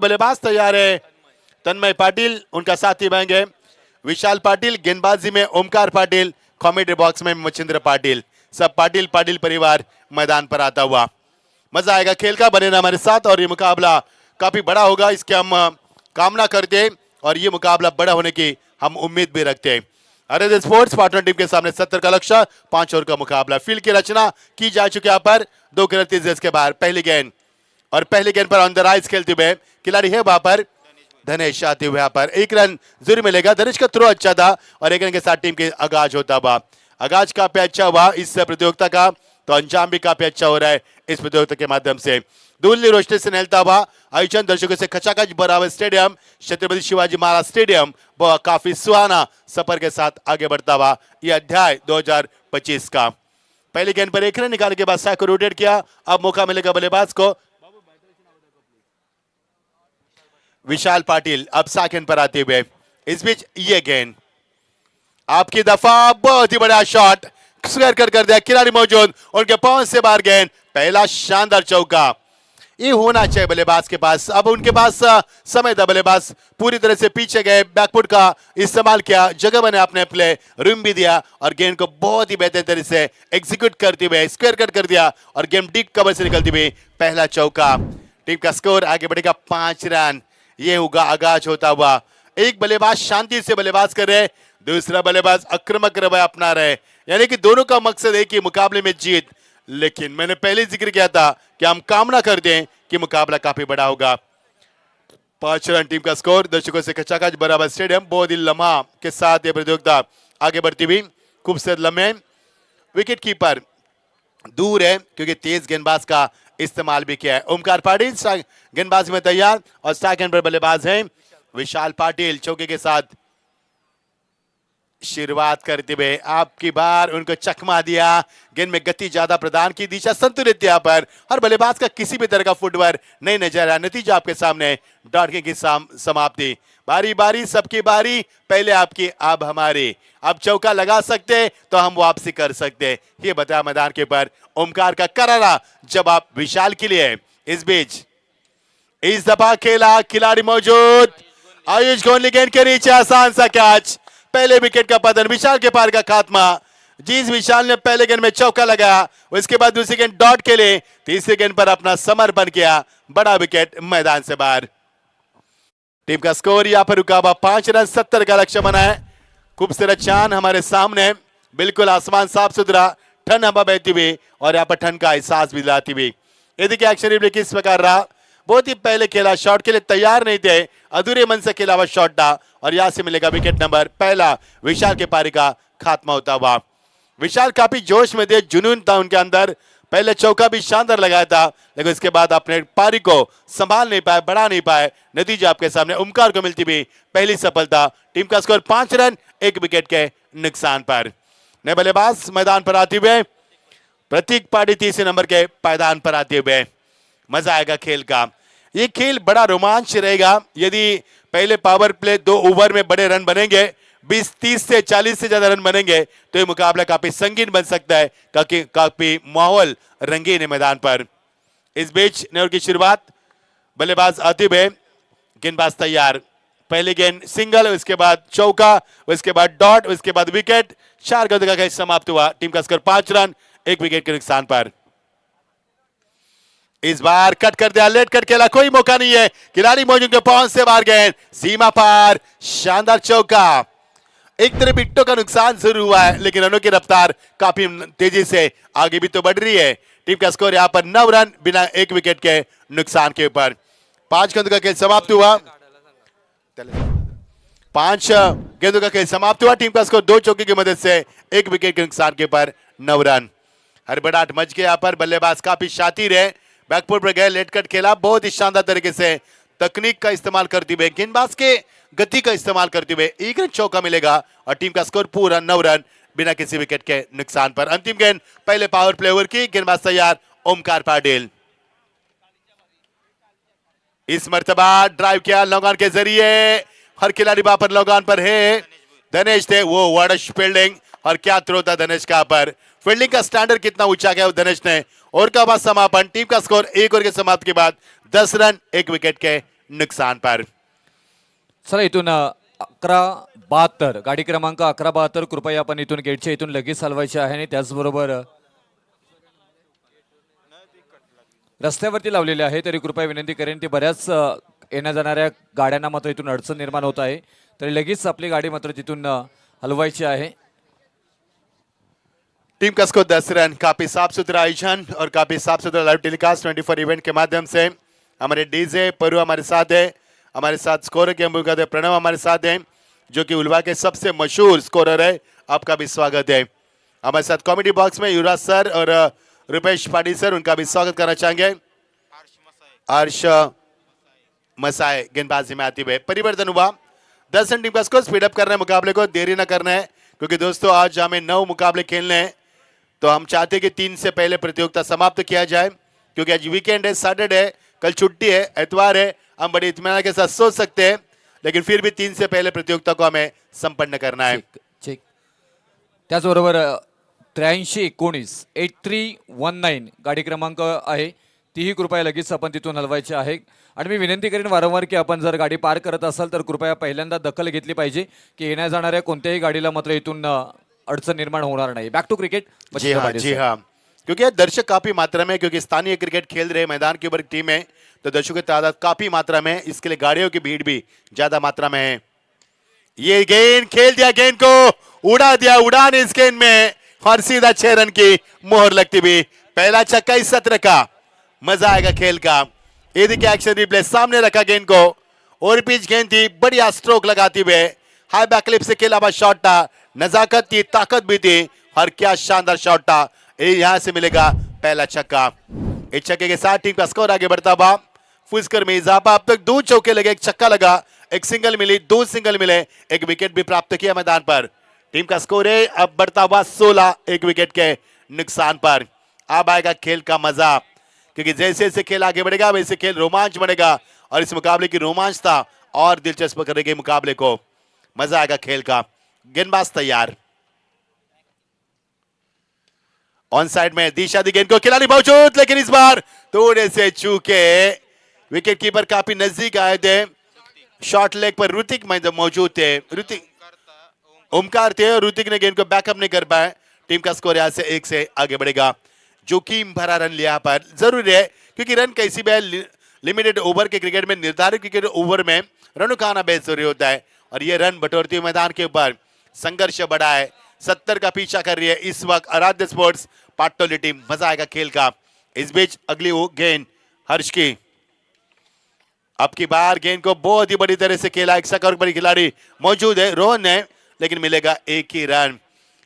बल्लेबाज तैयार है तन्मय पाटिल, उनका साथी बनेंगे विशाल पाटिल, गेंदबाजी में ओमकार पाटिल, कॉमेडी बॉक्स में मचिंद्र पाटिल। सब पाटिल पाटिल परिवार मैदान पर आता हुआ। मजा आएगा खेल का, बने ना हमारे साथ। और ये मुकाबला काफी बड़ा होगा, इसके हम कामना करते हैं और ये मुकाबला बड़ा होने की हम उम्मीद भी रखते हैं। अरे स्पोर्ट्स पार्टनर टीम के सामने 70 का लक्ष्य, 5 ओवर का मुकाबला। फील्ड की रचना की जा चुकी है। यहाँ पर 2 खिलाड़ी इसके बाहर पहली गेंद, और पहली गेंद पर ऑन द राइज खेलते हुए खिलाड़ी है वहां पर धनेश आते हुए। यहाँ पर 1 रन जरूर मिलेगा। धनेश का थ्रो अच्छा था और 1 रन के साथ टीम के आगाज होता हुआ। आगाज काफी अच्छा हुआ इस प्रतियोगिता का, तो अंजाम भी काफी अच्छा हो रहा है इस प्रतियोगिता के माध्यम से। धुंधली रोशनी से नहलता हुआ आयोजन दर्शकों से खचाखच बराबर स्टेडियम छत्रपति शिवाजी महाराज स्टेडियम वह काफी सुहाना सफर के साथ आगे बढ़ता हुआ यह अध्याय 2025 का। पहली गेंद पर 1 रन निकालने के बाद साइड को रोटेट किया। अब मौका मिलेगा बल्लेबाज को विशाल पाटिल। अब सेकंड पर आते हुए इस बीच ये गेंद आपकी दफा, बहुत ही बड़ा शॉट स्क्वायर कर दिया खिलाड़ी मौजूद, उनके पांव से बाहर गेंद। पहला शानदार चौका, ये होना चाहिए बल्लेबाज के पास। अब उनके पास समय था, बल्लेबाज पूरी तरह से पीछे गए, बैकफुट का इस्तेमाल किया, जगह बने अपने प्ले रूम भी दिया और गेंद को बहुत ही बेहतर तरीके से एग्जीक्यूट करते हुए स्क्वायर कट कर दिया और गेंद डीप कवर से निकलती हुई पहला चौका। टीम का स्कोर आगे बढ़ेगा 5 रन। ये होगा आगाज होता हुआ। एक बल्लेबाज शांति से बल्लेबाज कर रहे, दूसरा बल्लेबाज आक्रामक रवैया अपना रहे, यानी कि दोनों का मकसद एक ही, मुकाबले में जीत। लेकिन मैंने पहले जिक्र किया था कि हम कामना करते हैं कि मुकाबला काफी बड़ा होगा। 5 रन टीम का स्कोर, दर्शकों से खचाखच बराबर स्टेडियम। बहुत ही लम्हा के साथ यह प्रतियोगिता आगे बढ़ती हुई। खूबसूरत लम्हे, विकेट कीपर दूर है क्योंकि तेज गेंदबाज का इस्तेमाल भी किया है। ओमकार पाटिल गेंदबाजी में तैयार और सेकंड पर बल्लेबाज हैं विशाल पाटिल। चौके के साथ शुरुआत करते हुए आपकी बार उनको चकमा दिया, गेंद में गति ज्यादा प्रदान की, दिशा संतुलित यहाँ पर और बल्लेबाज का किसी भी तरह का फुटवर्क नहीं नजर आया। नतीजा आपके सामने, डॉट की समाप्ति। बारी बारी सबकी बारी, पहले आपकी अब हमारी। अब चौका लगा सकते तो हम वापसी कर सकते, ये बताया मैदान के ऊपर ओमकार का करारा जवाब विशाल के लिए। इस बीच इस दफा खेला खिलाड़ी मौजूद, आयुष गोंडली गेंद के नीचे आसान सा कैच, पहले विकेट का पतन, विशाल के पार का खात्मा। जिस विशाल ने पहले गेंद में चौका लगाया, उसके बाद दूसरी गेंद डॉट के लिए, तीसरी गेंद पर अपना समर्पण किया, बड़ा विकेट मैदान से बाहर। टीम का स्कोर यहाँ पर रुका हुआ 5 रन, 70 का लक्ष्य बना है। खूबसूरत चांद हमारे सामने, बिल्कुल आसमान साफ सुथरा, ठंड हवा बहती हुई और यहाँ पर ठंड का एहसास भी दिलाती हुई। ये देखिए एक्शन रिप्ले किस प्रकार रहा, बहुत ही पहले खेला, शॉट के लिए तैयार नहीं थे, अधूरे मन से खेला हुआ शॉट था और यहां से मिलेगा विकेट नंबर पहला। विशाल के पारी का खात्मा होता हुआ। विशाल काफी जोश में थे, जुनून था उनके अंदर, पहले चौका भी शानदार लगाया था लेकिन उसके बाद अपने पारी को संभाल नहीं पाए, बढ़ा नहीं पाए। नतीजा आपके सामने, ओमकार को मिलती भी पहली सफलता। टीम का स्कोर 5 रन 1 विकेट के नुकसान पर। नए बल्लेबाज मैदान पर आते हुए प्रतीक पाटिल तीसरे नंबर के पायदान पर आते हुए। मजा आएगा खेल का, ये खेल बड़ा रोमांच रहेगा। यदि पहले पावर प्ले 2 ओवर में बड़े रन बनेंगे, 20, 30 से 40 से ज्यादा रन बनेंगे तो ये मुकाबला काफी संगीन बन सकता है, काफी माहौल रंगीन है मैदान पर। इस बीच नए ओवर की शुरुआत, बल्लेबाज आते हुए, गेंदबाज तैयार, पहली गेंद सिंगल, उसके बाद चौका, उसके बाद डॉट, उसके बाद विकेट। 4 गेंदों का खेल समाप्त हुआ। टीम का स्कोर 5 रन 1 विकेट के नुकसान पर। इस बार कट कर दिया, लेट कट खेला, कोई मौका नहीं है, खिलाड़ी मौजूद के पांव से बाहर गए, सीमा पार, शानदार चौका। एक तरफ विकेटों का नुकसान जरूर हुआ है लेकिन रनों की रफ्तार काफी तेजी से आगे भी तो बढ़ रही है। टीम का स्कोर यहां पर 9 रन बिना 1 विकेट के नुकसान के ऊपर। 5 गेंदों का खेल समाप्त हुआ। 5 गेंदों का खेल समाप्त हुआ। टीम का स्कोर 2 चौके की मदद से 1 विकेट के नुकसान के ऊपर 9 रन। हड़बड़ाहट मच गया, यहाँ पर बल्लेबाज काफी शातिर है, बैकफुट पर गए, लेट कट खेला, बहुत ही शानदार तरीके से तकनीक का इस्तेमाल करते हुए, गेंदबाज के गति का इस्तेमाल करते हुए 1 रन चौका मिलेगा और टीम का स्कोर पूरा 9 रन बिना किसी विकेट के नुकसान पर। अंतिम गेंद पहले पावर प्ले ओवर की, गेंदबाज तैयार ओमकार पाटिल। इस मर्तबा ड्राइव किया लॉन्ग ऑन के जरिए, हर खिलाड़ी वहां पर लॉन्ग ऑन पर है। धनेश थे, वो वर्डश फील्डिंग और क्या थ्रो था धनेश का पर। फील्डिंग का स्टैंडर्ड कितना ऊंचा गया धनेश ने। और का बाद समापन, टीम का स्कोर 1 ओवर के समाप्ति के बाद 10 रन 1 विकेट के नुकसान पर। चला इथून 11-72 गाडी क्रमांक 11-72 कृपया आपण इथून गेटच्या इथून लगेच हलवायचे आहे आणि त्याचबरोबर रस्त्यावरती लावलेले आहे तरी कृपया विनंती करेन ती बऱ्याच येण्या जाणाऱ्या गाड्यांना मात्र इथून अडचण निर्माण होत आहे तरी लगेच आपली गाडी मात्र तिथून हलवायची आहे। टीम का स्कोर 10 रन। काफी साफ सुथरा आयोजन और काफी साफ सुथरा लाइव टेलीकास्ट 24 इवेंट के माध्यम से हमारे डीजे परु हमारे साथ है, हमारे साथ स्कोर के मुकाबले प्रणव हमारे साथ हैं जो कि उल्वा के सबसे मशहूर स्कोरर है। आपका भी स्वागत है। हमारे साथ कॉमेडी बॉक्स में युवराज सर और रुपेश पाटिल सर, उनका भी स्वागत करना चाहेंगे। हर्ष मसाए गेंदबाजी में आती हुए परिवर्तन हुआ। 10 रन टीम का स्कोर। स्पीड अप करना है मुकाबले को, देरी ना करना है क्योंकि दोस्तों आज हमें 9 मुकाबले खेलने हैं तो हम चाहते हैं कि 3 से पहले प्रतियोगिता समाप्त किया जाए क्योंकि आज वीकेंड है, सैटरडे है, कल छुट्टी है, एतवार है। हम बड़ी इत्मीनान के साथ सोच सकते हैं लेकिन फिर भी 3 से पहले प्रतियोगिता को हमें संपन्न करना है। ठीक त्याचबरोबर 83-19 8319 गाडी क्रमांक आहे तीही कृपया लगेच आपण तिथून हलवायची आहे आणि मी विनंती करेन वारंवार की आपण जर गाडी पार करत असाल तर कृपया पहिल्यांदा दखल घेतली पाहिजे की येण्या जाणाऱ्या कोणत्याही गाडीला मात्र इथून अडचण निर्माण होणार नाही। Back to cricket. जी हाँ क्योंकि दर्शक काफी मात्रा में, क्योंकि स्थानीय क्रिकेट खेल रहे मैदान के ऊपर टीम है तो दर्शकों की तादाद काफी मात्रा में, इसके लिए गाड़ियों की भीड़ भी ज्यादा मात्रा में है। ये गेंद खेल दिया, गेंद को उड़ा दिया, उड़ान इस गेंद में और सीधा 6 रन की मोहर लगती भी। पहला छक्का इस सत्र का, मजा आएगा खेल का। ये देखिए एक्शन रिप्ले, सामने रखा गेंद को और पिच गेंद थी, बढ़िया स्ट्रोक लगाती हुए हाई बैक क्लिप से खेला हुआ शॉट था, नजाकत थी, ताकत भी थी और क्या शानदार शॉट था। यहां से मिलेगा पहला छक्का। इस छक्के के साथ टीम का स्कोर आगे बढ़ता हुआ फुल स्कोर में इजाफा। अब तक 2 चौके लगे, 1 छक्का लगा, 1 सिंगल मिली, 2 सिंगल मिले, 1 विकेट भी प्राप्त किया मैदान पर। टीम का स्कोर है अब बढ़ता हुआ 16, 1 विकेट के नुकसान पर। अब आएगा खेल का मजा क्योंकि जैसे जैसे खेल आगे बढ़ेगा वैसे खेल रोमांच बढ़ेगा और इस मुकाबले की रोमांचता और दिलचस्प करेगी मुकाबले को। मजा आएगा खेल का। गेंदबाज तैयार, ऑन साइड में दिशा दी गेंद को, खिलाड़ी मौजूद लेकिन इस बार थोड़े से चूके। विकेट कीपर काफी नजदीक आए थे, शॉर्ट लेग पर ऋतिक मौजूद थे, ऋतिक ओमकार थे और ऋतिक ने गेंद को बैकअप नहीं कर पाए। टीम का स्कोर यहां से 1 से आगे बढ़ेगा। जोखिम भरा रन लिया पर जरूरी है क्योंकि रन कैसी भी लिमिटेड ओवर के क्रिकेट में, निर्धारित क्रिकेट ओवर में रन खाना बेहद जरूरी होता है और ये रन बटोरती हुई मैदान के ऊपर संघर्ष बढ़ा है। 70 का पीछा कर रही है इस वक्त आराध्य स्पोर्ट्स पाटोली टीम। मजा आएगा खेल का। इस बीच अगली वो गेंद हर्ष की, अब की बार गेंद को बहुत ही बड़ी तरह से खेला, 1 सकौर बड़ी खिलाड़ी मौजूद है, रोहन है, लेकिन मिलेगा 1 ही रन।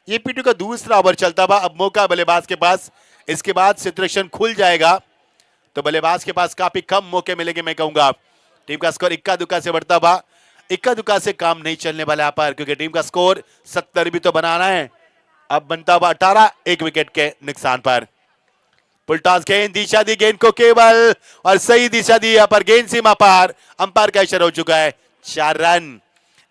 ये पीटू का दूसरा ओवर चलता हुआ, अब मौका बल्लेबाज के पास, इसके बाद सिचुएशन खुल जाएगा तो बल्लेबाज के पास काफी कम मौके मिलेंगे मैं कहूंगा। टीम का स्कोर इक्का दुक्का से बढ़ता हुआ, इक्का दुक्का से काम नहीं चलने वाला यहाँ पर क्योंकि टीम का स्कोर 70 भी तो बनाना है। अब बनता हुआ 18, 1 विकेट के नुकसान पर। पुलटॉस गेंद, दिशा दी गेंद को केवल और सही दिशा दी, यहाँ पर गेंद सीमा पार, अंपायर का इशारा हो चुका है, 4 रन।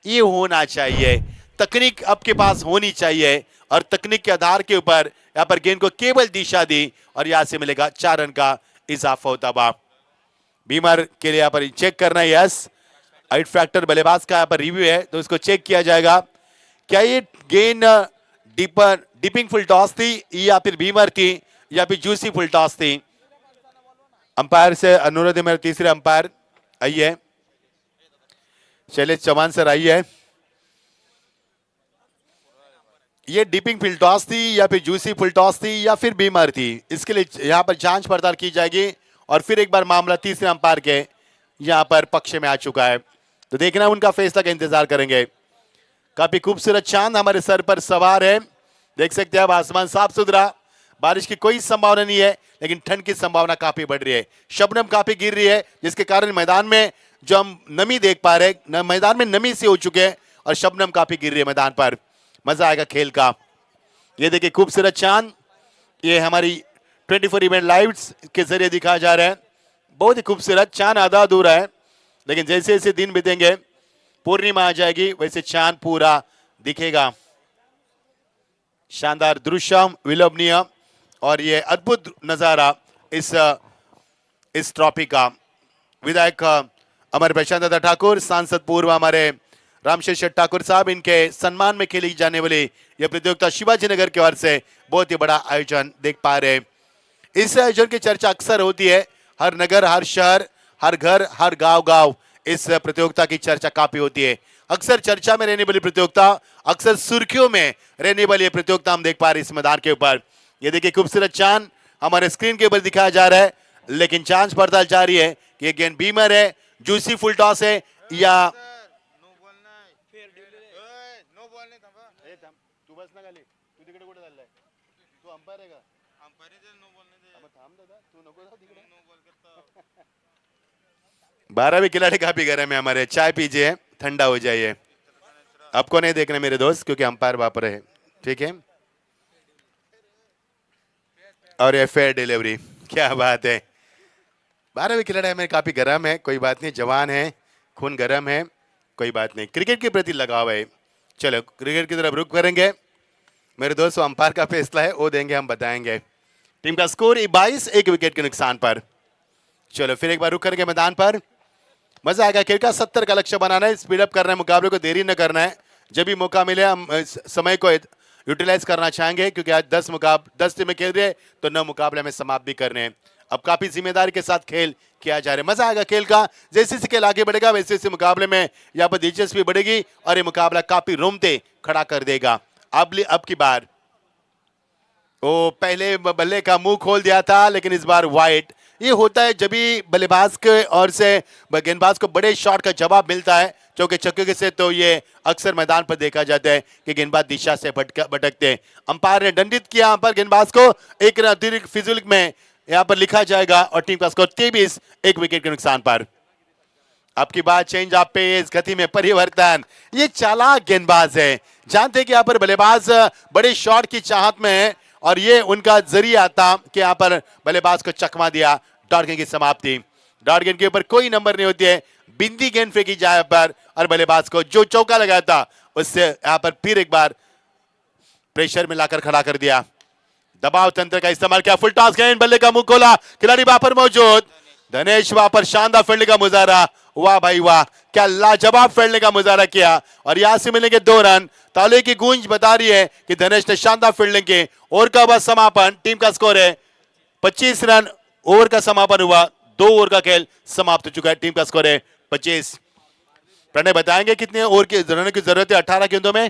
ये होना चाहिए, तकनीक आपके पास होनी चाहिए और तकनीक के आधार के ऊपर यहाँ पर गेंद को केवल दिशा दी और यहाँ से मिलेगा 4 रन का इजाफा होता हुआ। बीमर के लिए यहाँ पर चेक करना है, यस आइट फैक्टर बल्लेबाज का यहाँ पर रिव्यू है तो इसको चेक किया जाएगा। क्या ये गेंद डिपिंग फुल टॉस थी या फिर बीमर थी या फिर जूसी फुल टॉस थी? अंपायर से अनुरोध है, मेरे तीसरे अंपायर आइए, शैलेश चौहान सर आइए। ये डिपिंग फुल टॉस थी या फिर जूसी फुल टॉस थी या फिर बीमर थी, इसके लिए यहाँ पर जांच पड़ताल की जाएगी और फिर एक बार मामला तीसरे अंपायर के यहाँ पर पक्ष में आ चुका है तो देखना उनका फैसला का इंतजार करेंगे। काफी खूबसूरत चांद हमारे सर पर सवार है, देख सकते हैं आप, आसमान साफ सुथरा, बारिश की कोई संभावना नहीं है लेकिन ठंड की संभावना काफी बढ़ रही है। शबनम काफी गिर रही है जिसके कारण मैदान में जो हम नमी देख पा रहे हैं, मैदान में नमी से हो चुके हैं और शबनम काफी गिर रही है मैदान पर। मजा आएगा खेल का। ये देखिए खूबसूरत चांद, ये हमारी 24 इवेंट लाइव्स के जरिए दिखाया जा रहा है। बहुत ही खूबसूरत चांद, आधा अधूरा है लेकिन जैसे जैसे दिन बीतेंगे, पूर्णिमा आ जाएगी, वैसे चांद पूरा दिखेगा। शानदार दृश्य, विलोभनीय और ये अद्भुत नजारा इस ट्रॉफी का। विधायक हमारे प्रशांत दादा ठाकुर सांसद पूर्व हमारे रामशेषर ठाकुर साहब, इनके सम्मान में खेली जाने वाली यह प्रतियोगिता शिवाजी नगर की ओर से बहुत ही बड़ा आयोजन देख पा रहे हैं। इस आयोजन की चर्चा अक्सर होती है, हर नगर, हर शहर, हर घर, हर गांव इस प्रतियोगिता की चर्चा काफी होती है। अक्सर चर्चा में रहने वाली प्रतियोगिता, अक्सर सुर्खियों में रहने वाली प्रतियोगिता हम देख पा रहे हैं इस मैदान के ऊपर। ये देखिए खूबसूरत चांद हमारे स्क्रीन के ऊपर दिखाया जा रहा है, लेकिन जांच पड़ताल जारी है कि ये गेंद बीमर है, जूसी फुल टॉस है या बारहवीं खिलाड़ी काफी गर्म है हमारे, चाय पीजिए, ठंडा हो जाइए। आपको नहीं देखना मेरे दोस्त, क्योंकि अंपायर वहां पर है, ठीक है। और ये फेयर डिलीवरी, क्या बात है। 12वीं खिलाड़ी हमें काफी गर्म है, कोई बात नहीं, जवान है, खून गर्म है, कोई बात नहीं, क्रिकेट के प्रति लगाव है। चलो क्रिकेट की तरफ रुख करेंगे मेरे दोस्त, अंपायर का फैसला है वो देंगे, हम बताएंगे। टीम का स्कोर 22, 1 विकेट के नुकसान पर। चलो फिर एक बार रुख करेंगे मैदान पर, मजा आएगा। खेल का 70 का लक्ष्य बनाना है, स्पीड अप करना है, मुकाबले को देरी न करना है। जब भी मौका मिले हम समय को यूटिलाइज करना चाहेंगे, क्योंकि आज 10 टीमें खेल रहे हैं तो 9 मुकाबले में समाप्त भी करने हैं। अब काफी जिम्मेदारी के साथ खेल किया जा रहा है, मजा आएगा खेल का। जैसे जैसे खेल आगे बढ़ेगा वैसे वैसे मुकाबले में यहाँ पर दिलचस्पी बढ़ेगी और ये मुकाबला काफी रोमते खड़ा कर देगा। अब की बार वो पहले बल्ले का मुंह खोल दिया था, लेकिन इस बार वाइड। ये होता है जब भी बल्लेबाज के ओर से गेंदबाज को बड़े शॉट का जवाब मिलता है चौके छक्के से, तो ये अक्सर मैदान पर देखा जाता है कि गेंदबाज दिशा से भटकते हैं। अंपायर ने दंडित किया यहाँ पर गेंदबाज को, एक अतिरिक्त फिजूल में यहाँ पर लिखा जाएगा और टीम का स्कोर 23, 1 विकेट के नुकसान पर। आपकी बात चेंज ऑफ पेस, गति में परिवर्तन, ये चालाक गेंदबाज है, जानते हैं कि यहाँ पर बल्लेबाज बड़े शॉट की चाहत में है और ये उनका जरिया था कि यहाँ पर बल्लेबाज को चकमा दिया। डॉट गेंद की समाप्ति, डॉट गेंद के ऊपर कोई नंबर नहीं होती है, बिंदी गेंद फेंकी जाए पर और बल्लेबाज को जो चौका लगाया था उससे यहाँ पर फिर एक बार प्रेशर में लाकर खड़ा कर दिया। दबाव तंत्र का इस्तेमाल किया, फुल टॉस गेंद, बल्ले का मुंह खोला, खिलाड़ी वहां पर मौजूद, धनेश वहां पर शानदार फील्डिंग का मुजाहरा, वाह भाई वाह, क्या लाजवाब फील्डिंग का मुजाहरा किया और यहां से मिलेंगे 2 रन। ताले की गूंज बता रही है कि धनेश ने शानदार फील्डिंग की। ओवर का बस समापन, टीम का स्कोर है 25 रन, ओवर का समापन हुआ, 2 ओवर का खेल समाप्त हो चुका है, टीम का स्कोर है 25। प्रणय बताएंगे कितने ओवर की रन की जरूरत है 18 गेंदों में?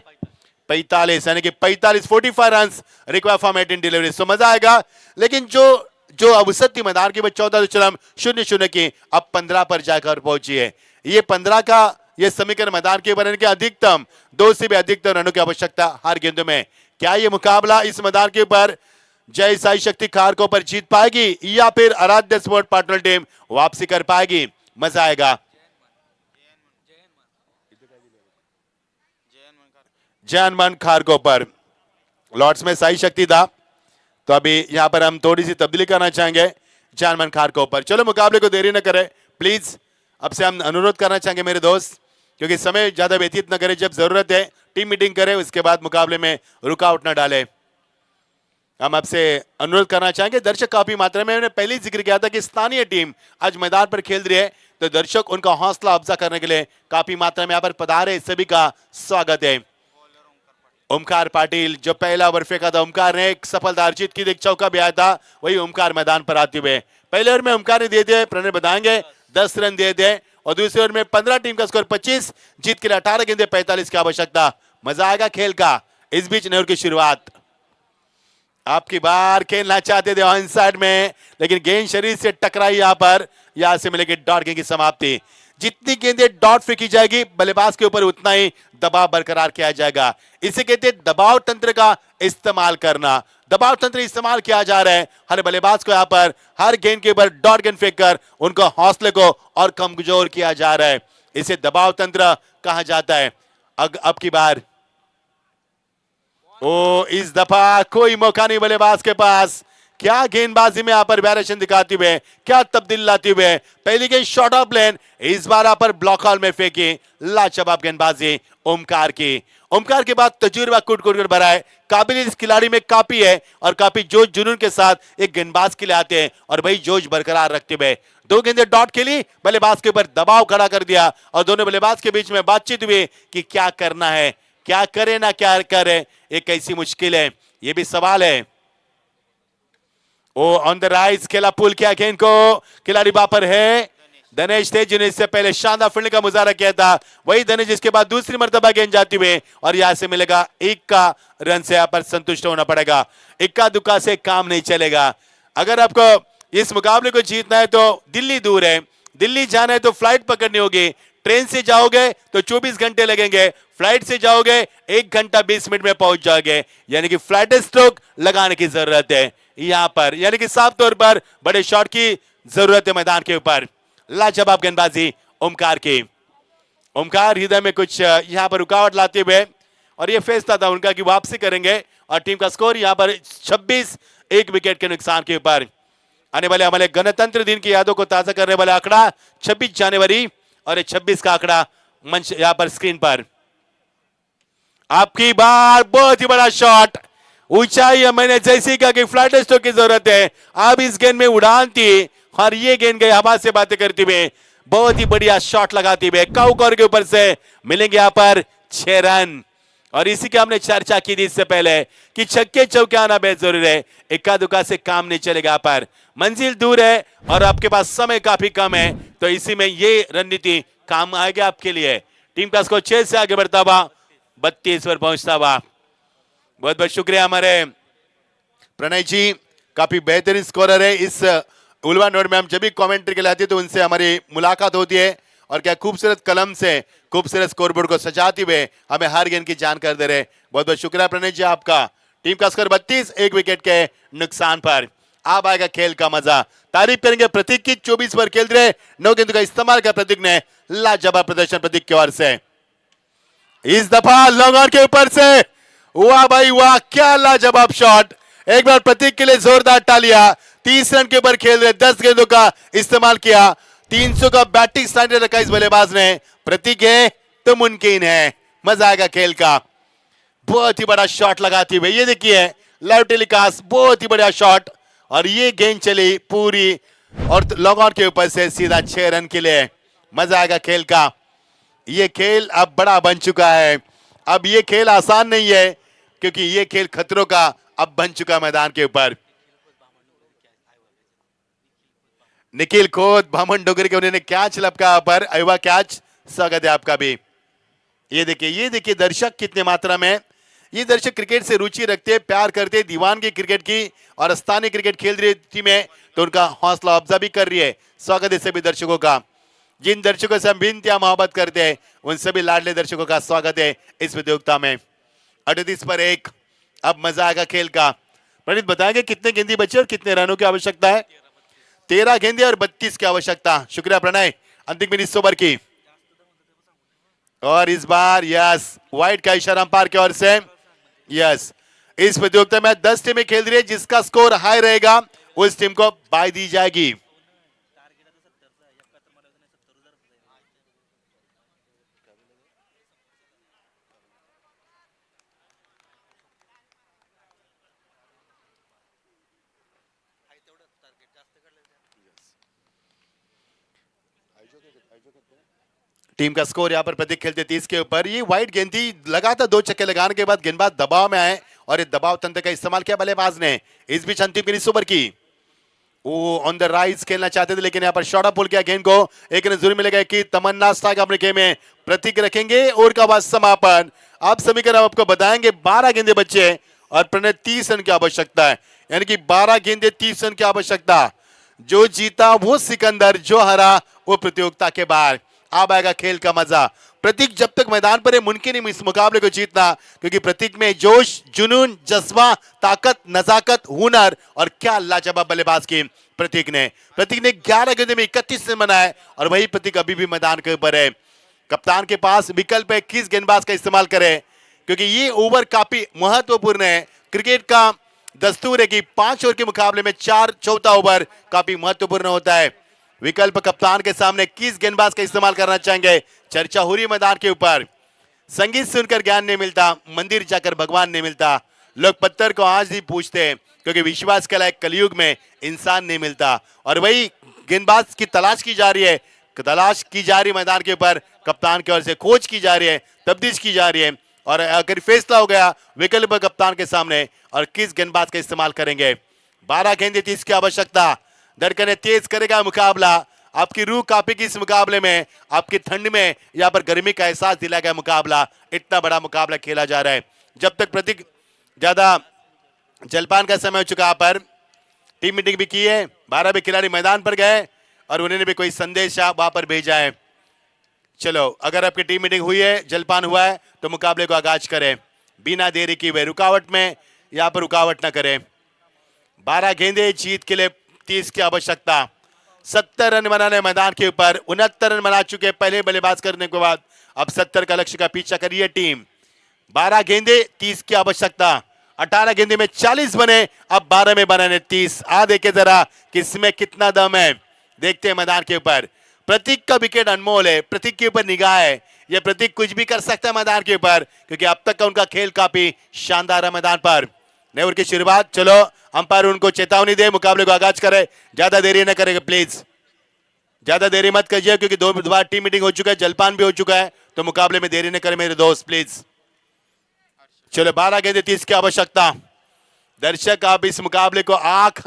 45, यानी कि 45 रन रिक्वायर्ड फॉर 18 डिलीवरी। सो मजा आएगा, लेकिन जो अवसर थी मैदान की 14.00 की, अब 15 पर जाकर पहुंची है। ये 15 का ये समीकरण मैदान के बनने के अधिकतम 2 से भी अधिकतम रनों की आवश्यकता हर गेंदों में। क्या ये मुकाबला इस मैदान के ऊपर जय साई शक्ति खारकों पर जीत पाएगी या फिर आराध्य स्पोर्ट पार्टनर टीम वापसी कर पाएगी? मजा आएगा। जयनमन खारकों पर लॉर्ड्स में साई शक्ति था, तो अभी यहां पर हम थोड़ी सी तब्दीली करना चाहेंगे जयनमन खारकों पर। चलो मुकाबले को देरी न करें प्लीज, अब से हम अनुरोध करना चाहेंगे मेरे दोस्त, क्योंकि समय ज्यादा व्यतीत न करें, जब जरूरत है टीम मीटिंग करें, उसके बाद मुकाबले में रुकावट न डाले। हम आपसे अनुरोध करना चाहेंगे, दर्शक काफी मात्रा में, मैंने पहले ही जिक्र किया था कि स्थानीय टीम आज मैदान पर खेल रही है, तो दर्शक उनका हौसला अफजा करने के लिए काफी मात्रा में यहाँ पर पधारे, सभी का स्वागत है। ओमकार पाटिल जो पहला ओवर फेंका था, ओमकार ने एक सफलता अर्जित की, एक चौका भी आया था, वही ओमकार मैदान पर आते हुए। पहले ओवर में ओमकार ने दिए थे, प्रणय बताएंगे 10 रन दिए थे, और दूसरे ओवर में 15, टीम का स्कोर 25, जीत के लिए 18 गेंदे 45 की आवश्यकता। मजा आएगा खेल का। इस बीच नहर की शुरुआत, आपकी बार खेलना चाहते थे ऑन साइड में, लेकिन गेंद शरीर से टकराई, यहां से मिलेगी डॉट गेंद की समाप्ति। जितनी गेंदें डॉट फेंकी जाएगी बल्लेबाज के ऊपर उतना ही दबाव बरकरार किया जाएगा। इसे कहते हैं दबाव तंत्र का इस्तेमाल करना। दबाव तंत्र इस्तेमाल किया जा रहा है, हर बल्लेबाज को यहाँ पर हर गेंद के ऊपर डॉट गेंद फेंककर उनको हौसले को और कमजोर किया जा रहा है। इसे दबाव तंत्र कहा जाता है। अब की बार इस दफा कोई मौका नहीं बल्लेबाज के पास क्या गेंदबाजी में यहाँ पर वेरिएशन दिखाते हुए, क्या तब्दीली लाते हुए। पहली गेंद शॉर्ट ऑफ लेन, इस बार यहाँ पर ब्लॉक हॉल में फेंकी लाजवाब गेंदबाजी ओमकार की। ओमकार के बाद तजुर्बा कुट भरा है, काबिलियत इस खिलाड़ी में काफी है और काफी जोश जुनून के साथ एक गेंदबाज के लिए आते हैं और वही जोश बरकरार रखते हुए दो गेंदें डॉट खेली, बल्लेबाज के ऊपर दबाव खड़ा कर दिया और दोनों बल्लेबाज के बीच में बातचीत हुई कि क्या करना है, क्या करे ना क्या करे, एक कैसी मुश्किल है, ये भी सवाल है। ओ ऑन द राइज खेला, पुल किया गेंद को, खिलाड़ी वापर है धनेश थे जिन्हें इससे पहले शानदार फील्डिंग का मुजाहरा किया था। वही धनेश जिसके बाद दूसरी मर्तबा गेंद जाती हुई और यहां से मिलेगा इक्का रन से यहां पर संतुष्ट होना पड़ेगा। इक्का दुक्का से काम नहीं चलेगा। अगर आपको इस मुकाबले को जीतना है तो दिल्ली दूर है, दिल्ली जाना है तो फ्लाइट पकड़नी होगी। ट्रेन से जाओगे तो 24 घंटे लगेंगे, फ्लाइट से जाओगे 1 घंटा 20 मिनट में पहुंच जाओगे। यानी कि फ्लाइट स्ट्रोक लगाने की जरूरत है यहां पर, यानी कि साफ तौर पर बड़े शॉट की जरूरत है मैदान के ऊपर। लाजवाब गेंदबाजी ओमकार की। ओमकार हृदय में कुछ यहां पर रुकावट लाते हुए और यह फैसला था उनका कि वापसी करेंगे और टीम का स्कोर यहां पर 26 1 विकेट के नुकसान के ऊपर। आने वाले हमारे गणतंत्र दिन की यादों को ताजा करने वाला आंकड़ा 26 जनवरी और 26 का आंकड़ा मंच यहां पर स्क्रीन पर। आपकी बार बहुत ही बड़ा शॉट, ऊंचाई, मैंने जैसे कहा कि फ्लाइट स्ट्रोक की जरूरत है। अब इस गेंद में उड़ान थी और ये गेंद गई हवा से बातें करते हुए, बहुत ही बढ़िया शॉट लगाते हुए काउकर के ऊपर से मिलेंगे यहां पर 6 रन। और इसी की हमने चर्चा की थी इससे पहले कि छक्के चौके आना बेहद जरूरी है, इक्का दुक्का से काम नहीं चलेगा। पर मंजिल दूर है और आपके पास समय काफी कम है, तो इसी में ये रणनीति काम आएगी आपके लिए। टीम का स्कोर 6 से आगे बढ़ता हुआ 32 पर पहुंचता हुआ। बहुत बहुत शुक्रिया हमारे प्रणय जी, काफी बेहतरीन स्कोरर है। इस उलवा नोट में हम जब भी कमेंट्री के लिए आते हैं तो उनसे हमारी मुलाकात होती है और क्या खूबसूरत कलम से खूबसूरत स्कोरबोर्ड को सजाते हुए हमें हर गेंद की जानकारी दे रहे। बहुत बहुत शुक्रिया प्रणय जी आपका। टीम का स्कोर 32 1 विकेट के नुकसान पर। अब आएगा खेल का मजा। तारीफ करेंगे प्रतीक की, 24 पर खेल रहे 9 गेंदों का इस्तेमाल किया प्रतीक ने, लाजवाब प्रदर्शन प्रतीक की ओर से। इस दफा लॉन्ग ऑन के ऊपर से वाह भाई वाह, क्या लाजवाब शॉट। एक बार प्रतीक के लिए जोरदार तालियां। 30 रन के ऊपर खेल रहे 10 गेंदों का इस्तेमाल किया, 300 का बैटिंग स्टैंडर्ड रखा इस बल्लेबाज ने। प्रतीक है तो मुमकिन है, मजा आएगा खेल का। बहुत ही बड़ा शॉट लगाती हुई, ये देखिए लाइव टेलीकास्ट, बहुत ही बड़ा शॉट और ये गेंद चली पूरी और लॉन्ग ऑन के ऊपर से सीधा 6 रन के लिए। मजा आएगा खेल का। ये खेल अब बड़ा बन चुका है, अब ये खेल आसान नहीं है क्योंकि ये खेल खतरों का अब बन चुका मैदान के ऊपर। निखिल खोद भामन डोगरी के उन्होंने कैच लपका पर, अयुवा कैच, स्वागत है आपका भी। ये देखिए दर्शक कितने मात्रा में, ये दर्शक क्रिकेट से रुचि रखते, प्यार करते, दीवानगी क्रिकेट की और स्थानीय क्रिकेट खेल रही टीम है तो उनका हौसला अफजा भी कर रही है। स्वागत है सभी दर्शकों का। जिन दर्शकों से हम बेनतिया मोहब्बत करते हैं उन सभी लाडले दर्शकों का स्वागत है इस प्रतियोगिता में। 38 पर 1। अब मजा आएगा खेल का। प्रणीत बताएंगे कितने गेंदी बचे और कितने रनों की आवश्यकता है? 13 गेंदे और 32 की आवश्यकता। शुक्रिया प्रणय। अंतिम मिनट 100 ओवर की और इस बार यस वाइड का इशारा अंपायर की ओर से। यस, इस प्रतियोगिता में 10 टीमें खेल रही है, जिसका स्कोर हाई रहेगा उस टीम को बाय दी जाएगी। टीम का स्कोर यहाँ पर प्रतीक खेलते 30 के ऊपर। ये वाइड गेंद थी, लगातार 2 छक्के लगाने के बाद गेंदबाज दबाव में आए और इस दबाव तंत्र का इस्तेमाल किया बल्लेबाज ने। इस बीच अंतिम मिनट ओवर की वो ऑन द राइज खेलना चाहते थे लेकिन यहाँ पर शॉर्ट पुल किया गेंद को। एक रन जरूर मिलेगा कि तमन्ना स्ट्राइक अपने गेम में प्रतीक रखेंगे और का बाद समापन। आप समीकरण आपको बताएंगे 12 गेंदे बच्चे और प्रणय 30 रन की आवश्यकता है, यानी कि 12 गेंदे 30 रन की आवश्यकता। जो जीता वो सिकंदर, जो हरा वो प्रतियोगिता के बाहर। अब आएगा खेल का मजा। प्रतीक जब तक मैदान पर है मुमकिन नहीं इस मुकाबले को जीतना, क्योंकि प्रतीक में जोश, जुनून, जज्बा, ताकत, नजाकत, हुनर और क्या लाजवाब बल्लेबाज की प्रतीक ने 11 गेंदों में 31 रन बनाए और वही प्रतीक अभी भी मैदान के ऊपर है। कप्तान के पास विकल्प है किस गेंदबाज का इस्तेमाल करे, क्योंकि ये ओवर काफी महत्वपूर्ण है। क्रिकेट का दस्तूर है कि 5 ओवर के मुकाबले में चौथा ओवर काफी महत्वपूर्ण होता है। विकल्प कप्तान के सामने किस गेंदबाज का इस्तेमाल करना चाहेंगे, चर्चा हो रही मैदान के ऊपर। संगीत सुनकर ज्ञान नहीं मिलता, मंदिर जाकर भगवान नहीं मिलता। लोग पत्थर को आज भी पूछते हैं क्योंकि विश्वास के लायक कलयुग में इंसान नहीं मिलता। और वही गेंदबाज की तलाश की जा रही है, मैदान के ऊपर। कप्तान की ओर से खोज की जा रही है, तब्दील की जा रही है। और अगर फैसला हो गया विकल्प कप्तान के सामने और किस गेंदबाज का इस्तेमाल करेंगे। 12 गेंदें 30 की आवश्यकता। धड़कने तेज करेगा मुकाबला। आपकी रूह कांपेगी इस मुकाबले में, आपकी ठंड में यहाँ पर गर्मी का एहसास दिलाएगा मुकाबला। इतना बड़ा मुकाबला खेला जा रहा है। जब तक प्रतीक ज्यादा जलपान का समय हो चुका, यहाँ पर टीम मीटिंग भी की है, 12 भी खिलाड़ी मैदान पर गए और उन्होंने भी कोई संदेश वहां पर भेजा है। चलो, अगर आपकी टीम मीटिंग हुई है, जलपान हुआ है, तो मुकाबले को आगाज करें बिना देरी की हुए। रुकावट में यहाँ पर रुकावट ना करें। 12 गेंदे जीत के लिए 30 की आवश्यकता। 70 रन बनाने मैदान के ऊपर। 69 रन बना चुके पहले बल्लेबाज करने के बाद। अब 70 का लक्ष्य का पीछा करी है टीम। 12 गेंदे 30 की आवश्यकता। 18 गेंदे में 40 बने, अब 12 में बनाने 30। देखे जरा किसमें कितना दम है। देखते हैं मैदान के ऊपर। प्रतीक का विकेट अनमोल है, प्रतीक के ऊपर निगाह है। यह प्रतीक कुछ भी कर सकता है मैदान के ऊपर, क्योंकि अब तक का उनका खेल काफी शानदार है मैदान पर। नए ओवर की शुरुआत। चलो, अंपायर उनको चेतावनी दे, मुकाबले को आगाज करे। ज्यादा देरी न करेगा प्लीज, ज्यादा देरी मत कीजिए, क्योंकि दो बार टीम मीटिंग हो चुका है, जलपान भी हो चुका है, तो मुकाबले में देरी न करें मेरे दोस्त प्लीज। चलो, 12 गेंदे 30 की आवश्यकता। दर्शक आप इस मुकाबले को आंख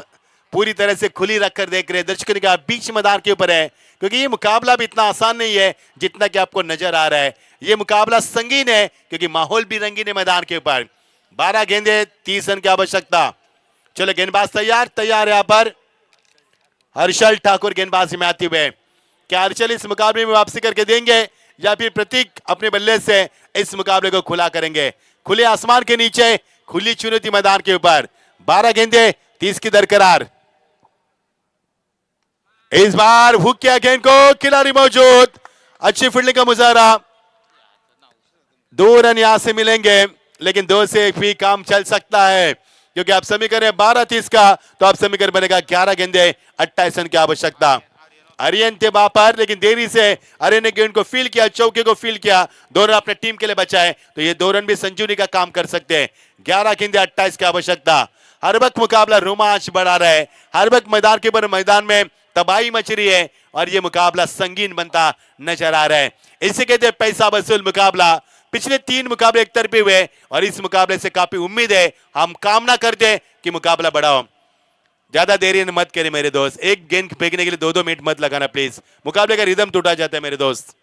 पूरी तरह से खुली रखकर देख रहे हैं। दर्शकों का बीच मैदान के ऊपर है, क्योंकि ये मुकाबला भी इतना आसान नहीं है जितना कि आपको नजर आ रहा है। ये मुकाबला संगीन है, क्योंकि माहौल भी रंगीन है मैदान के ऊपर। 12 गेंदे 30 रन की आवश्यकता। चलो, गेंदबाज तैयार है यहाँ पर हर्षल ठाकुर गेंदबाजी में आते हुए। क्या हर्षल इस मुकाबले में वापसी करके देंगे या फिर प्रतीक अपने बल्ले से इस मुकाबले को खुला करेंगे। खुले आसमान के नीचे खुली चुनौती मैदान के ऊपर। 12 गेंदे 30 की दरकरार। इस बार हुक किया गेंद को, खिलाड़ी मौजूद, अच्छी फील्डिंग का मुजाहरा। 2 रन यहां से मिलेंगे, लेकिन 2 से भी काम चल सकता है, क्योंकि आप समीकरण 12-30 का, तो आप समीकरण बनेगा 11 गेंदे 28 रन की आवश्यकता। आर्यन थे वहां पर, लेकिन देरी से आर्यन ने गेंद को फील किया, चौके को फील किया, 2 रन अपने टीम के लिए बचाए, तो ये 2 रन भी संजीवनी का काम कर सकते हैं। 11 गेंदे 28 की आवश्यकता। हर वक्त मुकाबला रोमांच बढ़ा रहा है, हर वक्त मैदान के ऊपर मैदान में तबाही मच रही है, और ये मुकाबला संगीन बनता नजर आ रहा है। इसे कहते हैं पैसा वसूल मुकाबला। पिछले 3 मुकाबले एक तरफे हुए, और इस मुकाबले से काफी उम्मीद है। हम कामना करते हैं कि मुकाबला बड़ा हो। ज्यादा देरी मत करें मेरे दोस्त, एक गेंद फेंकने के लिए 2-2 मिनट मत लगाना प्लीज, मुकाबले का रिदम टूटा जाता है मेरे दोस्त।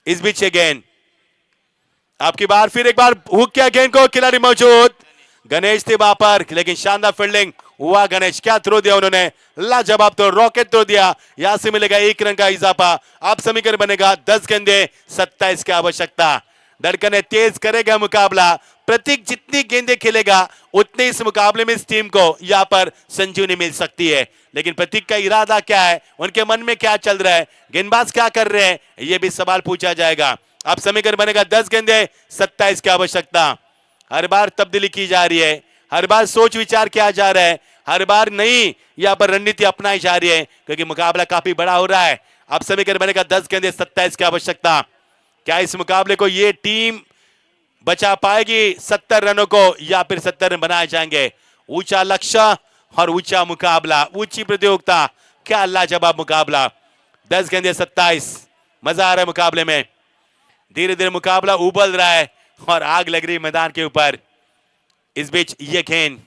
इस बीच ये गेंद आपकी बार, फिर एक बार हुक किया गेंद को, खिलाड़ी मौजूद, गणेश थे वहां पर, लेकिन शानदार फील्डिंग हुआ। गणेश क्या थ्रो दिया उन्होंने, लाजवाब तो रॉकेट थ्रो दिया। यहां से मिलेगा 1 रन का इजाफा। आप समीकरण बनेगा 10 गेंदे 27 की आवश्यकता। धड़कने तेज करेगा मुकाबला। प्रतीक जितनी गेंदें खेलेगा उतने इस मुकाबले में इस टीम को यहां पर संजीवनी मिल सकती है। लेकिन प्रतीक का इरादा क्या है, उनके मन में क्या चल रहा है, गेंदबाज क्या कर रहे हैं, यह भी सवाल पूछा जाएगा। अब समीकरण बनेगा 10 गेंदे 27 की आवश्यकता। हर बार तब्दीली की जा रही है, हर बार सोच विचार किया जा रहा है, हर बार नई यहाँ पर रणनीति अपनाई जा रही है, क्योंकि मुकाबला काफी बड़ा हो रहा है। अब समीकरण बनेगा 10 गेंदे 27 की आवश्यकता। क्या इस मुकाबले को ये टीम बचा पाएगी 70 रनों को, या फिर 70 रन बनाए जाएंगे। ऊंचा लक्ष्य और ऊंचा मुकाबला, ऊंची प्रतियोगिता, क्या लाजवाब मुकाबला। 10 गेंदे 27, मजा आ रहा है मुकाबले में। धीरे धीरे मुकाबला उबल रहा है और आग लग रही है मैदान के ऊपर। इस बीच ये गेंद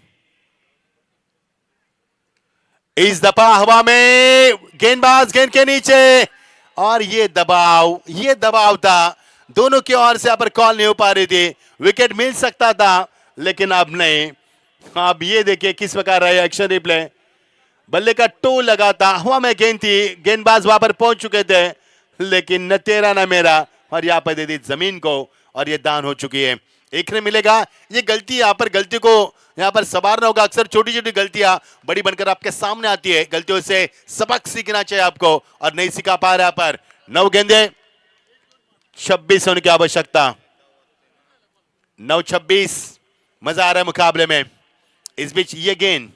इस दफा हवा में, गेंदबाज गेंद के नीचे, और ये दबाव था। दोनों की ओर से यहाँ पर कॉल नहीं हो पा रही थी, विकेट मिल सकता था, लेकिन अब नहीं। अब ये देखिए किस प्रकार रहा एक्शन रिप्ले। बल्ले का टो लगा था, हवा में गेंद थी, गेंदबाज वहां पर पहुंच चुके थे, लेकिन न तेरा न मेरा, और यहाँ पर दे दी जमीन को, और ये दान हो चुकी है। 1 रन मिलेगा। ये गलती, यहाँ पर गलती को यहाँ पर संवारना होगा। अक्सर छोटी छोटी गलतियां बड़ी बनकर आपके सामने आती है, गलतियों से सबक सीखना चाहिए आपको, और नहीं सिखा पा रहा पर। 9 गेंदे 26 रन की आवश्यकता। 9-26, मजा आ रहा है मुकाबले में। इस बीच ये गेंद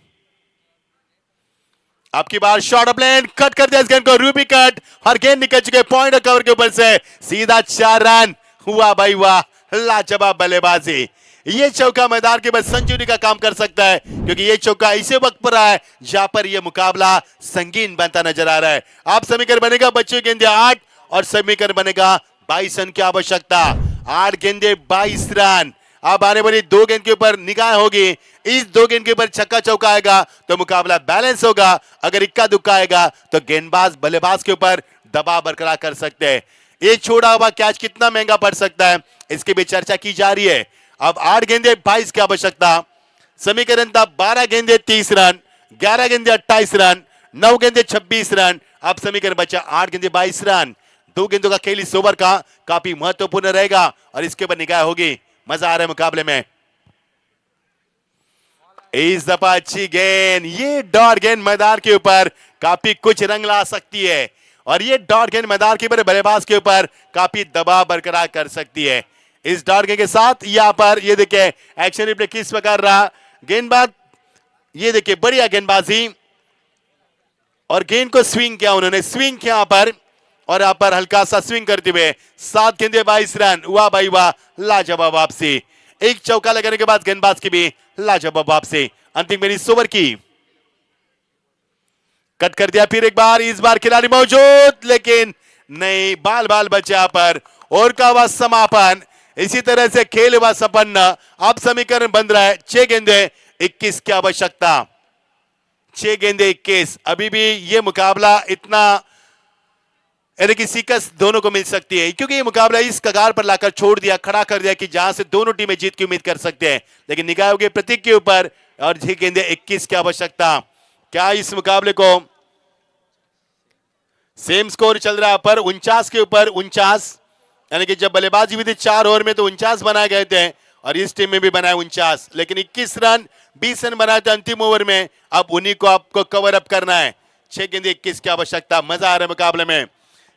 आपकी बार शॉर्ट ऑफ लेन कट कर दिया इस गेंद को, रूबी कट और गेंद निकल चुके पॉइंट और कवर के ऊपर से सीधा 4 रन। हुआ भाई वाह, लाजवाब बल्लेबाजी। ये चौका मैदान के बाद सेंचुरी का काम कर सकता है, क्योंकि ये चौका ऐसे वक्त पर आया जहां पर यह मुकाबला संगीन बनता नजर आ रहा है। आप समीकरण बनेगा बच्चों की गेंदे 8 और समीकरण बनेगा 22 रन की आवश्यकता। 8 गेंदे 22 रन। अब आने वाली 2 गेंद के ऊपर निगाह होगी, इस 2 गेंद के ऊपर छक्का चौका आएगा तो मुकाबला बैलेंस होगा, अगर इक्का दुक्का आएगा तो गेंदबाज बल्लेबाज के ऊपर दबाव बरकरार कर सकते हैं। ये छोड़ा हुआ कैच कितना महंगा पड़ सकता है, इसकी भी चर्चा की जा रही है। अब 8 गेंदे 22 की आवश्यकता। समीकरण था 12 गेंदे 30 रन, 11 गेंदे 28 रन, 9 गेंदे 26 रन। अब समीकरण बचा 8 गेंदे 22 रन। 2 गेंदों का खेल इस ओवर का काफी महत्वपूर्ण रहेगा और इसके ऊपर निगाह होगी। मजा आ रहा है मुकाबले में। इस दफा अच्छी गेंद, ये डॉट गेंद मैदान के ऊपर काफी कुछ रंग ला सकती है और ये डॉट गेंद मैदान के ऊपर बल्लेबाज के ऊपर काफी दबाव बरकरार कर सकती है। इस डॉट गेंद के साथ यहां पर ये देखिए एक्शन रिप्ले किस प्रकार रहा। गेंदबाज ये देखिए बढ़िया गेंदबाजी और गेंद को स्विंग किया, उन्होंने स्विंग किया यहां पर और यहां पर हल्का सा स्विंग करते हुए 7 गेंदे 22 रन। वाह भाई वाह, लाजवाब वापसी। एक चौका लगाने के बाद गेंदबाज की भी लाजवाब वापसी। अंतिम मेरी ओवर की कट कर दिया फिर एक बार, इस बार खिलाड़ी मौजूद लेकिन नहीं, बाल बाल बचे यहां पर और का वह समापन। इसी तरह से खेल हुआ संपन्न। अब समीकरण बन रहा है 6 गेंदे 21 की आवश्यकता। 6 गेंदे 21। अभी भी ये मुकाबला इतना यानी कि सीकस दोनों को मिल सकती है, क्योंकि ये मुकाबला इस कगार पर लाकर छोड़ दिया, खड़ा कर दिया कि जहां से दोनों टीमें जीत की उम्मीद कर सकते हैं। लेकिन निगाह होगी प्रतीक के ऊपर और 6 गेंदे 21 की आवश्यकता। क्या इस मुकाबले को सेम स्कोर चल रहा है पर 49 के ऊपर 49, यानी कि जब बल्लेबाजी भी थी 4 ओवर में तो 49 बनाए गए थे और इस टीम में भी बनाए 49, लेकिन 21 रन 20 रन बनाए थे अंतिम ओवर में। अब उन्हीं को आपको कवर अप करना है। 6 गेंदे 21 की आवश्यकता। मजा आ रहा है मुकाबले में।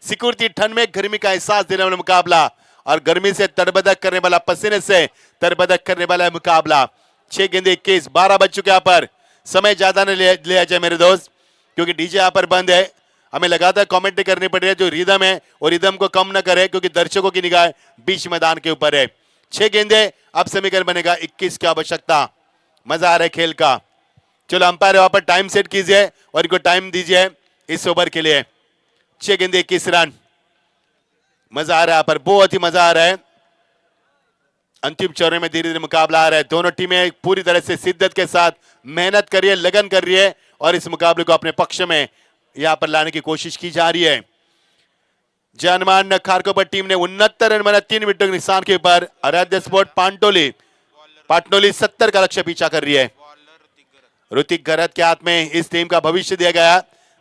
सिक्योरिटी ठंड में गर्मी का एहसास देने वाला मुकाबला और गर्मी से तरबदक करने वाला, पसीने से तरबदक करने वाला मुकाबला। 6 गेंदे 21, 12 बज चुके यहाँ पर। समय ज्यादा न लिया जाए मेरे दोस्त, क्योंकि डीजे यहाँ पर बंद है। हमें लगातार कमेंट्री करनी पड़ रही है, जो रिदम है और रिदम को कम न करे, क्योंकि दर्शकों की निगाह बीच मैदान के ऊपर है। 6 गेंदे, अब समीकरण बनेगा 21 की आवश्यकता। मजा आ रहा है खेल का। चलो अंपायर वहां पर टाइम सेट कीजिए और इनको टाइम दीजिए इस ओवर के लिए। 6 गेंदे 21 रन। मजा आ रहा है पर, बहुत ही मजा आ रहा है। अंतिम चरण में धीरे धीरे मुकाबला आ रहा है। दोनों टीमें पूरी तरह से शिद्दत के साथ मेहनत कर रही है, लगन कर रही है और इस मुकाबले को अपने पक्ष में यहां पर लाने की कोशिश की जा रही है। जानमान खारकोपर टीम ने 69 रन बना 3 विकेटों के निशान के ऊपर। आराध्य स्पोर्ट पाटनोली 70 का लक्ष्य पीछा कर रही है। ऋतिक गरत के हाथ में इस टीम का भविष्य दिया गया।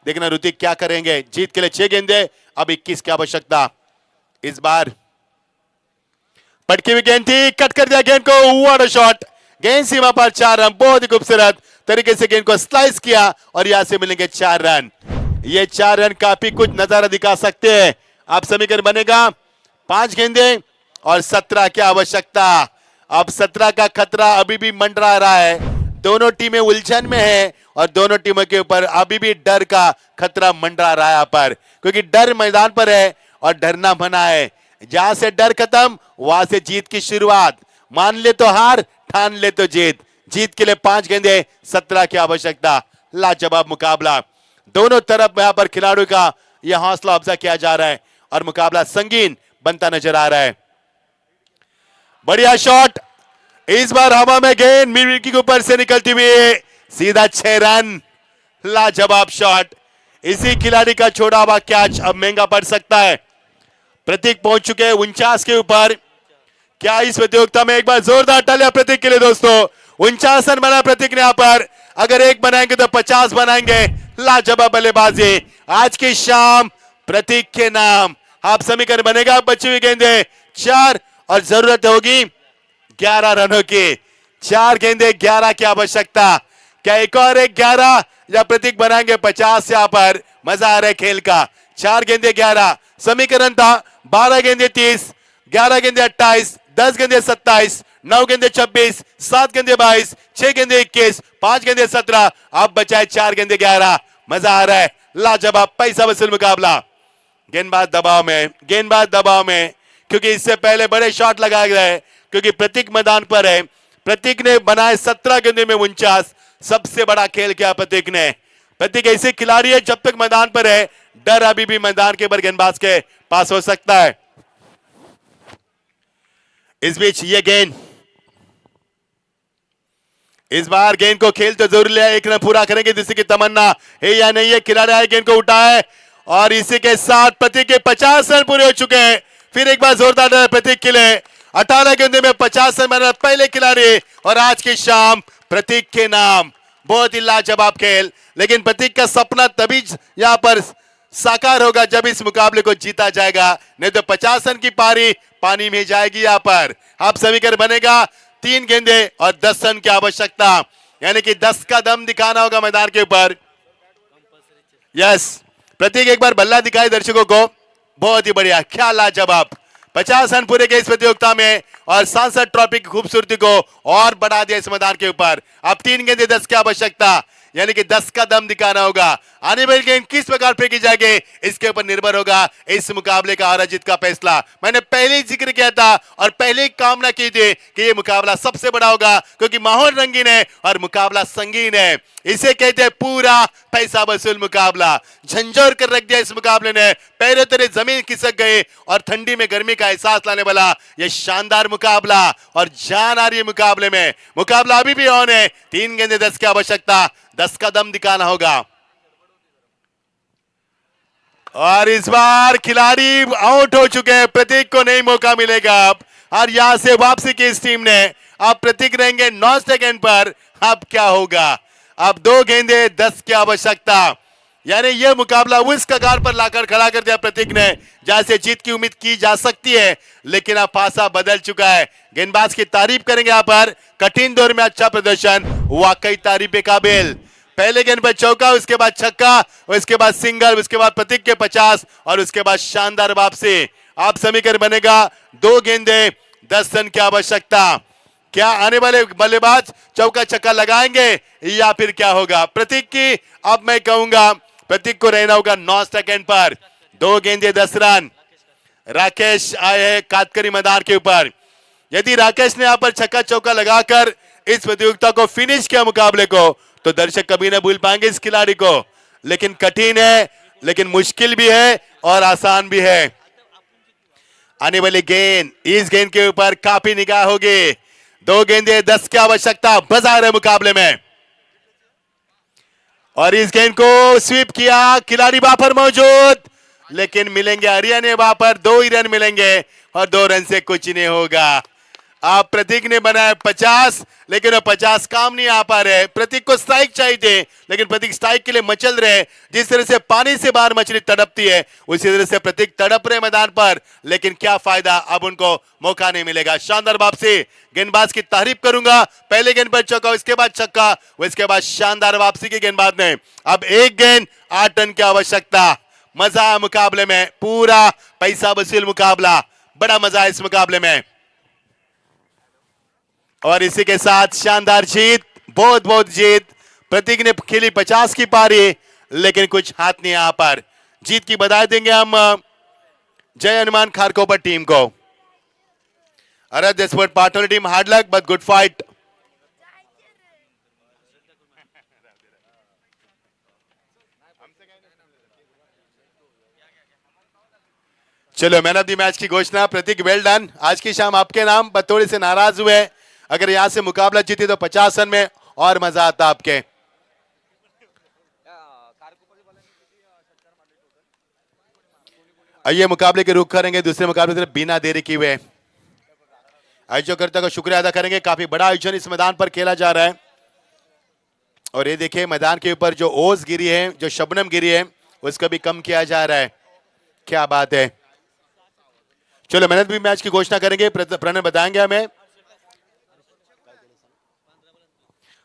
देखना ऋतिक क्या करेंगे। जीत के लिए 6 गेंदे, अब 21 की आवश्यकता। इस बार पटकी हुई गेंद थी, कट कर दिया गेंद को। What a shot. गेंद सीमा पर 4 रन। बहुत ही खूबसूरत तरीके से गेंद को स्लाइस किया और यहां से मिलेंगे 4 रन। ये 4 रन काफी कुछ नजारा दिखा सकते हैं। अब समीकरण बनेगा 5 गेंदे और 17 की आवश्यकता। अब 17 का खतरा अभी भी मंडरा रहा है। दोनों टीमें उलझन में है और दोनों टीमों के ऊपर अभी भी डर का खतरा मंडरा रहा है यहाँ पर, क्योंकि डर मैदान पर है और डरना मना है। जहां से डर खत्म वहां से जीत की शुरुआत। मान ले तो हार, ठान ले तो जीत। जीत के लिए 5 गेंदे 17 की आवश्यकता। लाजवाब मुकाबला। दोनों तरफ यहां पर खिलाड़ियों का यह हौसला अफजा किया जा रहा है और मुकाबला संगीन बनता नजर आ रहा है। बढ़िया शॉट। इस बार हवा में गेंद मिडविकेट के ऊपर से निकलती हुई सीधा 6 रन। लाजवाब शॉट। इसी खिलाड़ी का छोड़ा हुआ कैच अब महंगा पड़ सकता है। प्रतीक पहुंच चुके हैं 49 के ऊपर। क्या इस प्रतियोगिता में एक बार जोरदार तालियां प्रतीक के लिए दोस्तों। 49 रन बना प्रतीक ने यहां पर। अगर एक बनाएंगे तो 50 बनाएंगे। लाजवाब बल्लेबाजी आज की शाम प्रतीक के नाम। आप समीकरण बनेगा बची हुई गेंदे 4 और जरूरत होगी 11 रनों की। 4 गेंदे 11 की आवश्यकता। क्या एक और एक 11 या प्रतीक बनाएंगे 50 यहां पर। मजा आ रहा है खेल का। 4 गेंदे 11। समीकरण था 12 गेंदे 30, 11 गेंदे 28, 10 गेंदे 27, 9 गेंदे 26, 7 गेंदे 22, 6 गेंदे 21, 5 गेंदे 17, अब बचाए 4 गेंदे 11। मजा आ रहा है, लाजवाब पैसा वसूल मुकाबला। गेंदबाज दबाव में, क्योंकि इससे पहले बड़े शॉट लगाए गए, क्योंकि प्रतीक मैदान पर है। प्रतीक ने बनाए 17 गेंदे में 49, सबसे बड़ा खेल किया प्रतीक ने। प्रतीक ऐसे खिलाड़ी है, जब तक मैदान पर है डर अभी भी मैदान के ऊपर गेंदबाज के पास हो सकता है। इस बीच ये गेंद, इस बार गेंद को खेल तो जरूर लिया, एक रन पूरा करेंगे जिससे की तमन्ना है या नहीं है। खिलाड़ी आए, गेंद को उठाए और इसी के साथ प्रतीक के 50 रन पूरे हो चुके हैं। फिर एक बार जोरदार रन प्रतीक के लिए। 18 गेंदों में 50 रन बनाने पहले खिलाड़ी और आज की शाम प्रतीक के नाम। बहुत ही लाजवाब खेल, लेकिन प्रतीक का सपना तभी यहां पर साकार होगा जब इस मुकाबले को जीता जाएगा, नहीं तो 50 रन की पारी पानी में जाएगी। यहां पर अब समीकरण बनेगा 3 गेंदे और 10 रन की आवश्यकता, यानी कि 10 का दम दिखाना होगा मैदान के ऊपर। यस, प्रतीक एक बार बल्ला दिखाए दर्शकों को, बहुत ही बढ़िया, क्या लाजवाब। 50 रन पूरे के इस प्रतियोगिता में और सांसद ट्रॉफी की खूबसूरती को और बढ़ा दिया इस मैदान के ऊपर। अब 3 गेंदे 10 की आवश्यकता, यानी कि 10 का दम दिखाना होगा। आने वाली गेंद किस प्रकार फेंकी जाएगी इसके ऊपर निर्भर होगा इस मुकाबले का हार जीत का फैसला। मैंने पहले ही जिक्र किया था और पहले ही कामना की थी कि ये मुकाबला सबसे बड़ा होगा, क्योंकि माहौल रंगीन है और मुकाबला संगीन है। इसे कहते हैं पूरा पैसा वसूल मुकाबला। झंझोर कर रख दिया इस मुकाबले ने, पैरों तले जमीन खिसक गए और ठंडी में गर्मी का एहसास लाने वाला ये शानदार मुकाबला और जान आ रही है मुकाबले में। मुकाबला अभी भी ऑन है, 3 गेंदे 10 की आवश्यकता, 10 का दम दिखाना होगा। और इस बार खिलाड़ी आउट हो चुके हैं, प्रतीक को नहीं मौका मिलेगा अब। और यहां से वापसी की इस टीम ने, अब प्रतीक रहेंगे 9 सेकंड पर। अब क्या होगा, अब 2 गेंदे 10 की आवश्यकता, यानी यह मुकाबला उस कगार पर लाकर खड़ा कर दिया प्रतीक ने जहां से जीत की उम्मीद की जा सकती है, लेकिन अब पासा बदल चुका है। गेंदबाज की तारीफ करेंगे यहां पर, कठिन दौर में अच्छा प्रदर्शन, वाकई तारीफ के काबिल। पहले गेंद पर चौका, उसके बाद छक्का, उसके बाद सिंगल, उसके बाद प्रतीक के 50 और उसके बाद शानदार वापसी। अब समीकरण बनेगा 2 गेंदे 10 रन की आवश्यकता। क्या आने वाले बल्लेबाज चौका छक्का लगाएंगे या फिर क्या होगा? प्रतीक की अब मैं कहूंगा प्रतीक को रहना होगा 9 सेकंड पर। 2 गेंदे 10 रन। राकेश आए हैं कातकरी मैदान के ऊपर। यदि राकेश ने यहां पर छक्का चौका लगाकर इस प्रतियोगिता को फिनिश किया मुकाबले को, तो दर्शक कभी ना भूल पाएंगे इस खिलाड़ी को। लेकिन कठिन है, लेकिन मुश्किल भी है और आसान भी है। आने वाली गेंद, इस गेंद के ऊपर काफी निगाह होगी। 2 गेंदे 10 की आवश्यकता, बाजार है मुकाबले में। और इस गेंद को स्वीप किया, खिलाड़ी वहां पर मौजूद, लेकिन मिलेंगे हरियाणा वहां पर 2 ही रन मिलेंगे और 2 रन से कुछ नहीं होगा। आप प्रतीक ने बनाया 50, लेकिन वो 50 काम नहीं आ पा रहे। प्रतीक को स्ट्राइक चाहिए थे, लेकिन प्रतीक स्ट्राइक के लिए मचल रहे। जिस तरह से पानी से बाहर मछली तड़पती है, उसी तरह से प्रतीक तड़प रहे मैदान पर, लेकिन क्या फायदा, अब उनको मौका नहीं मिलेगा। शानदार वापसी, गेंदबाज की तारीफ करूंगा। पहले गेंद पर चौका, उसके बाद छक्का, उसके बाद शानदार वापसी की गेंदबाज ने। अब 1 गेंद 8 रन की आवश्यकता। मजा मुकाबले में, पूरा पैसा वसूल मुकाबला, बड़ा मजा है इस मुकाबले में। और इसी के साथ शानदार जीत, बहुत बहुत जीत। प्रतीक ने खेली 50 की पारी, लेकिन कुछ हाथ नहीं यहां पर। जीत की बधाई देंगे हम जय हनुमान खारकोपर टीम को। अरे sport partner team, hard luck but good fight. चलो मैन ऑफ द मैच की घोषणा। प्रतीक वेल डन, आज की शाम आपके नाम, पर थोड़े से नाराज हुए। अगर यहां से मुकाबला जीती तो 50 रन में और मजा आता आपके। आइए मुकाबले के रुख करेंगे दूसरे मुकाबले की तरफ बिना देरी किए हुए। आयोजकर्ता का शुक्रिया अदा करेंगे, काफी बड़ा आयोजन इस मैदान पर खेला जा रहा है। और ये देखिए मैदान के ऊपर जो ओस गिरी है, जो शबनम गिरी है, उसको भी कम किया जा रहा है। क्या बात है। चलो मेहनत भी मैच की घोषणा करेंगे, प्रणय बताएंगे हमें।